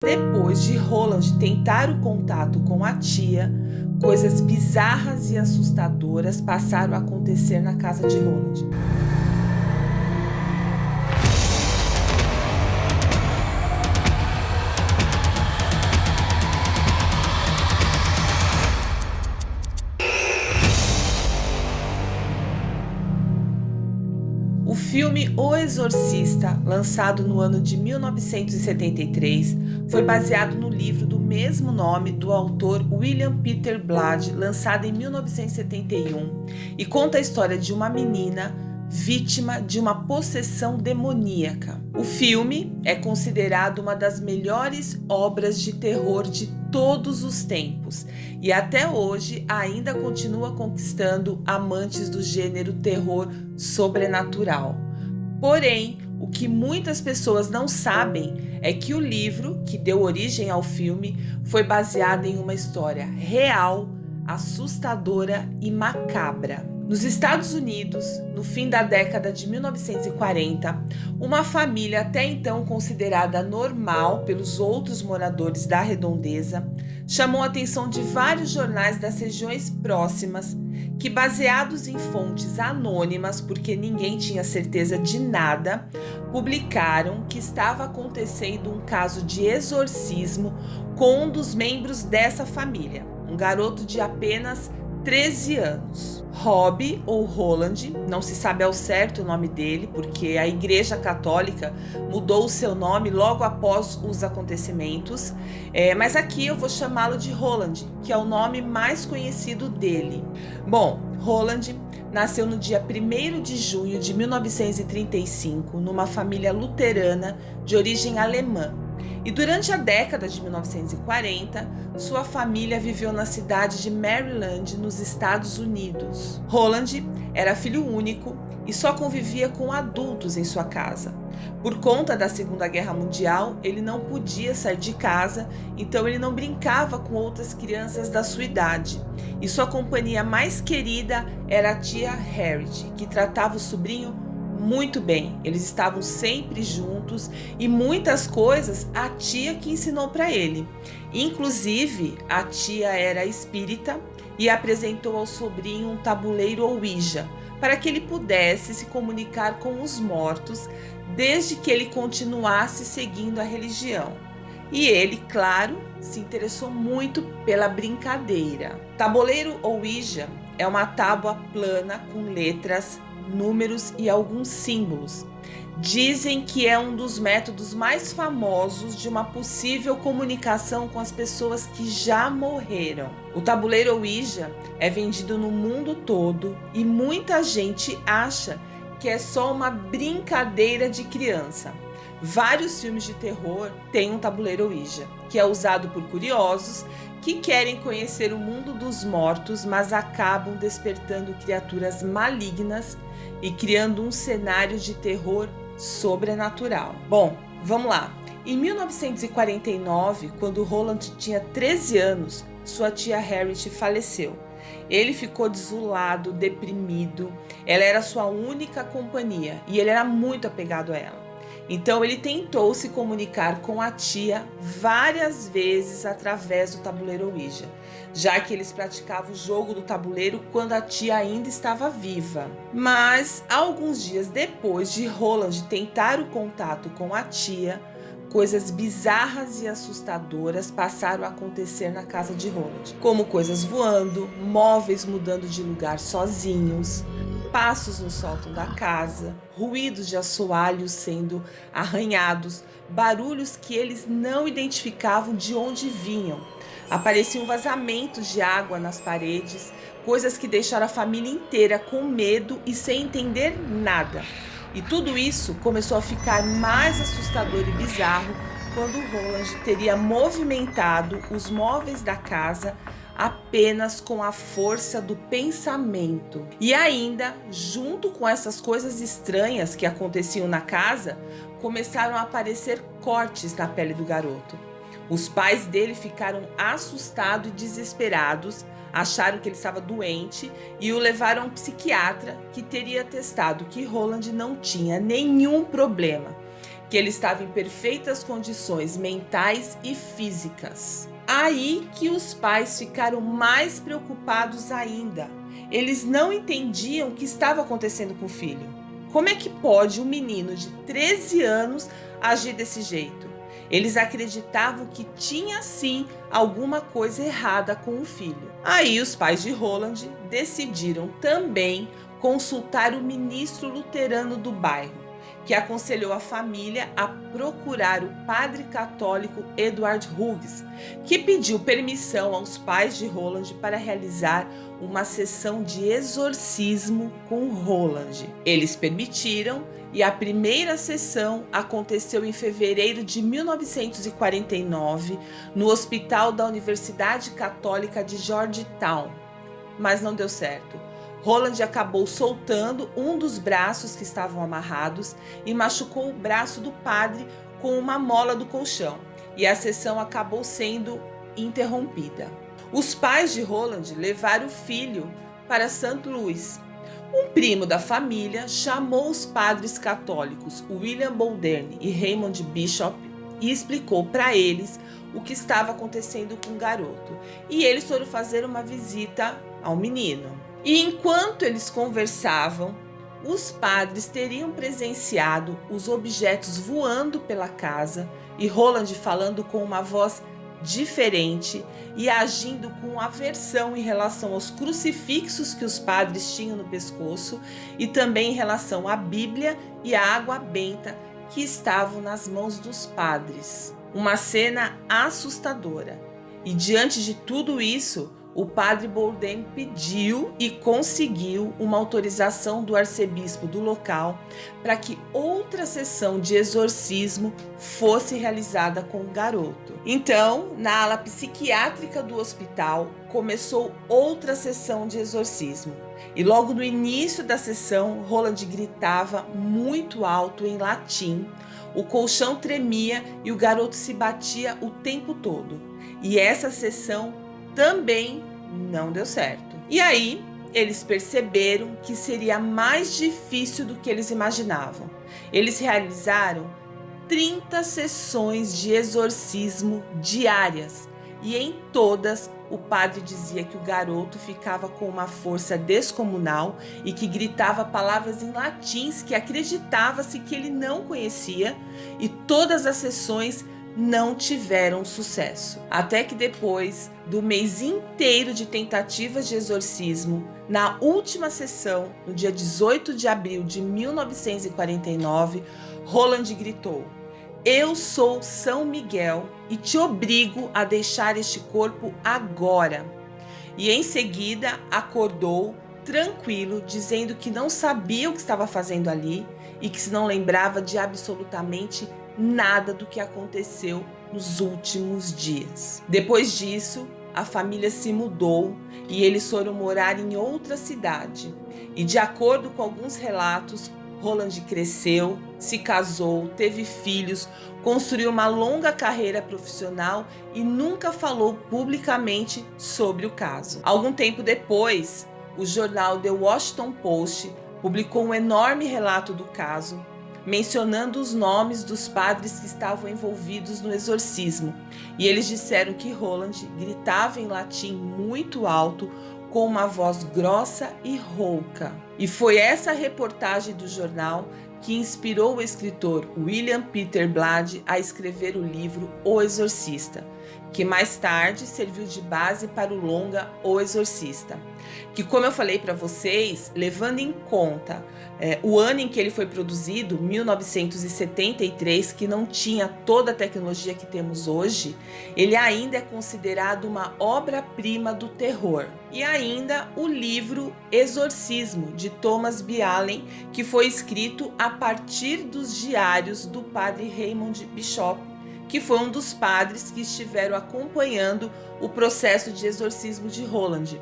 Depois de Roland tentar o contato com a tia, coisas bizarras e assustadoras passaram a acontecer na casa de Roland. O filme O Exorcista, lançado no ano de 1973, foi baseado no livro do mesmo nome do autor William Peter Blood, lançado em 1971, e conta a história de uma menina vítima de uma possessão demoníaca. O filme é considerado uma das melhores obras de terror de todos os tempos e até hoje ainda continua conquistando amantes do gênero terror sobrenatural. Porém, o que muitas pessoas não sabem é que o livro que deu origem ao filme foi baseado em uma história real, assustadora e macabra. Nos Estados Unidos, no fim da década de 1940, uma família até então considerada normal pelos outros moradores da redondeza chamou a atenção de vários jornais das regiões próximas que, baseados em fontes anônimas, porque ninguém tinha certeza de nada, publicaram que estava acontecendo um caso de exorcismo com um dos membros dessa família, um garoto de apenas 13 anos. Rob ou Roland, não se sabe ao certo o nome dele, porque a Igreja Católica mudou o seu nome logo após os acontecimentos, mas aqui eu vou chamá-lo de Roland, que é o nome mais conhecido dele. Bom, Roland nasceu no dia 1º de junho de 1935, numa família luterana de origem alemã. E durante a década de 1940, sua família viveu na cidade de Maryland, nos Estados Unidos. Roland era filho único e só convivia com adultos em sua casa. Por conta da Segunda Guerra Mundial, ele não podia sair de casa, então ele não brincava com outras crianças da sua idade. E sua companhia mais querida era a tia Harriet, que tratava o sobrinho muito bem. Eles estavam sempre juntos e muitas coisas a tia que ensinou para ele. Inclusive, a tia era espírita e apresentou ao sobrinho um tabuleiro Ouija para que ele pudesse se comunicar com os mortos desde que ele continuasse seguindo a religião. E ele, claro, se interessou muito pela brincadeira. Tabuleiro Ouija é uma tábua plana com letras, números e alguns símbolos. Dizem que é um dos métodos mais famosos de uma possível comunicação com as pessoas que já morreram. O tabuleiro Ouija é vendido no mundo todo e muita gente acha que é só uma brincadeira de criança. Vários filmes de terror têm um tabuleiro Ouija, que é usado por curiosos que querem conhecer o mundo dos mortos, mas acabam despertando criaturas malignas e criando um cenário de terror sobrenatural. Bom, vamos lá. Em 1949, quando Roland tinha 13 anos, sua tia Harriet faleceu. Ele ficou desolado, deprimido. Ela era sua única companhia e ele era muito apegado a ela. Então ele tentou se comunicar com a tia várias vezes através do tabuleiro Ouija, já que eles praticavam o jogo do tabuleiro quando a tia ainda estava viva. Mas, alguns dias depois de Roland tentar o contato com a tia, coisas bizarras e assustadoras passaram a acontecer na casa de Roland, como coisas voando, móveis mudando de lugar sozinhos, passos no sótão da casa, ruídos de assoalhos sendo arranhados, barulhos que eles não identificavam de onde vinham. Apareciam vazamentos de água nas paredes, coisas que deixaram a família inteira com medo e sem entender nada. E tudo isso começou a ficar mais assustador e bizarro quando Roland teria movimentado os móveis da casa apenas com a força do pensamento. E ainda, junto com essas coisas estranhas que aconteciam na casa, começaram a aparecer cortes na pele do garoto. Os pais dele ficaram assustados e desesperados, acharam que ele estava doente e o levaram a um psiquiatra que teria atestado que Roland não tinha nenhum problema, que ele estava em perfeitas condições mentais e físicas. Aí que os pais ficaram mais preocupados ainda. Eles não entendiam o que estava acontecendo com o filho. Como é que pode um menino de 13 anos agir desse jeito? Eles acreditavam que tinha sim alguma coisa errada com o filho. Aí os pais de Roland decidiram também consultar o ministro luterano do bairro, que aconselhou a família a procurar o padre católico Edward Hughes, que pediu permissão aos pais de Roland para realizar uma sessão de exorcismo com Roland. Eles permitiram e a primeira sessão aconteceu em fevereiro de 1949 no Hospital da Universidade Católica de Georgetown, mas não deu certo. Roland acabou soltando um dos braços que estavam amarrados e machucou o braço do padre com uma mola do colchão, e a sessão acabou sendo interrompida. Os pais de Roland levaram o filho para St. Louis. Um primo da família chamou os padres católicos William Bolderne e Raymond Bishop e explicou para eles o que estava acontecendo com o garoto, e eles foram fazer uma visita ao menino. E enquanto eles conversavam, os padres teriam presenciado os objetos voando pela casa e Roland falando com uma voz diferente e agindo com aversão em relação aos crucifixos que os padres tinham no pescoço e também em relação à Bíblia e à água benta que estavam nas mãos dos padres. Uma cena assustadora. E diante de tudo isso, o padre Bolderne pediu e conseguiu uma autorização do arcebispo do local para que outra sessão de exorcismo fosse realizada com o garoto. Então, na ala psiquiátrica do hospital, começou outra sessão de exorcismo. E logo no início da sessão, Roland gritava muito alto em latim, o colchão tremia e o garoto se batia o tempo todo. E essa sessão também não deu certo. E aí, eles perceberam que seria mais difícil do que eles imaginavam. Eles realizaram 30 sessões de exorcismo diárias e em todas o padre dizia que o garoto ficava com uma força descomunal e que gritava palavras em latins que acreditava-se que ele não conhecia, e todas as sessões não tiveram sucesso. Até que depois do mês inteiro de tentativas de exorcismo, na última sessão, no dia 18 de abril de 1949, Roland gritou: "Eu sou São Miguel e te obrigo a deixar este corpo agora." E em seguida acordou tranquilo, dizendo que não sabia o que estava fazendo ali e que se não lembrava de absolutamente nada do que aconteceu nos últimos dias. Depois disso, a família se mudou e eles foram morar em outra cidade. E de acordo com alguns relatos, Roland cresceu, se casou, teve filhos, construiu uma longa carreira profissional e nunca falou publicamente sobre o caso. Algum tempo depois, o jornal The Washington Post publicou um enorme relato do caso, mencionando os nomes dos padres que estavam envolvidos no exorcismo, e eles disseram que Roland gritava em latim muito alto, com uma voz grossa e rouca. E foi essa reportagem do jornal que inspirou o escritor William Peter Blatty a escrever o livro O Exorcista, que mais tarde serviu de base para o longa O Exorcista, que, como eu falei para vocês, levando em conta o ano em que ele foi produzido, 1973, que não tinha toda a tecnologia que temos hoje, ele ainda é considerado uma obra-prima do terror. E ainda o livro Exorcismo, de Thomas B. Allen, que foi escrito a partir dos diários do padre Raymond Bishop, que foi um dos padres que estiveram acompanhando o processo de exorcismo de Roland.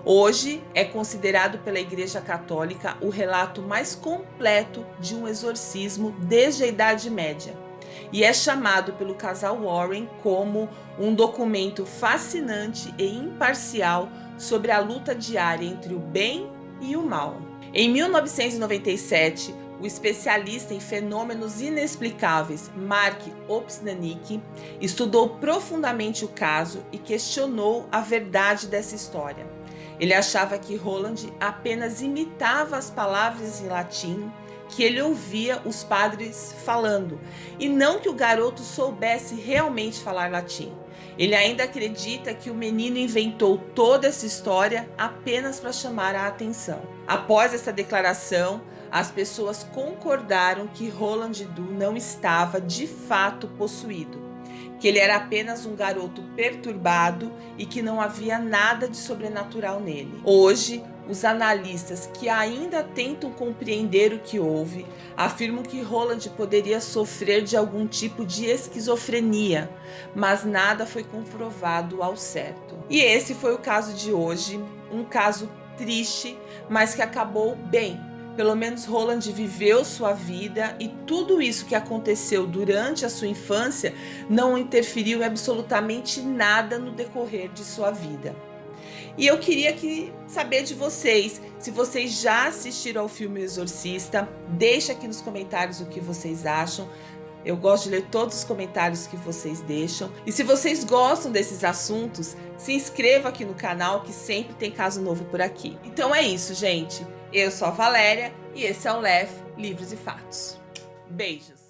Hoje é considerado pela Igreja Católica o relato mais completo de um exorcismo desde a Idade Média, e é chamado pelo casal Warren como um documento fascinante e imparcial sobre a luta diária entre o bem e o mal. Em 1997, O especialista em fenômenos inexplicáveis Mark Opsnanick estudou profundamente o caso e questionou a verdade dessa história. Ele achava que Roland apenas imitava as palavras em latim que ele ouvia os padres falando, e não que o garoto soubesse realmente falar latim. Ele ainda acredita que o menino inventou toda essa história apenas para chamar a atenção. Após essa declaração, as pessoas concordaram que Roland Du não estava de fato possuído, que ele era apenas um garoto perturbado e que não havia nada de sobrenatural nele. Hoje, os analistas que ainda tentam compreender o que houve afirmam que Roland poderia sofrer de algum tipo de esquizofrenia, mas nada foi comprovado ao certo. E esse foi o caso de hoje, um caso triste, mas que acabou bem. Pelo menos Roland viveu sua vida e tudo isso que aconteceu durante a sua infância não interferiu em absolutamente nada no decorrer de sua vida. E eu queria saber de vocês, se vocês já assistiram ao filme O Exorcista, deixa aqui nos comentários o que vocês acham. Eu gosto de ler todos os comentários que vocês deixam. E se vocês gostam desses assuntos, se inscreva aqui no canal que sempre tem caso novo por aqui. Então é isso, gente. Eu sou a Valéria e esse é o LEF Livros e Fatos. Beijos!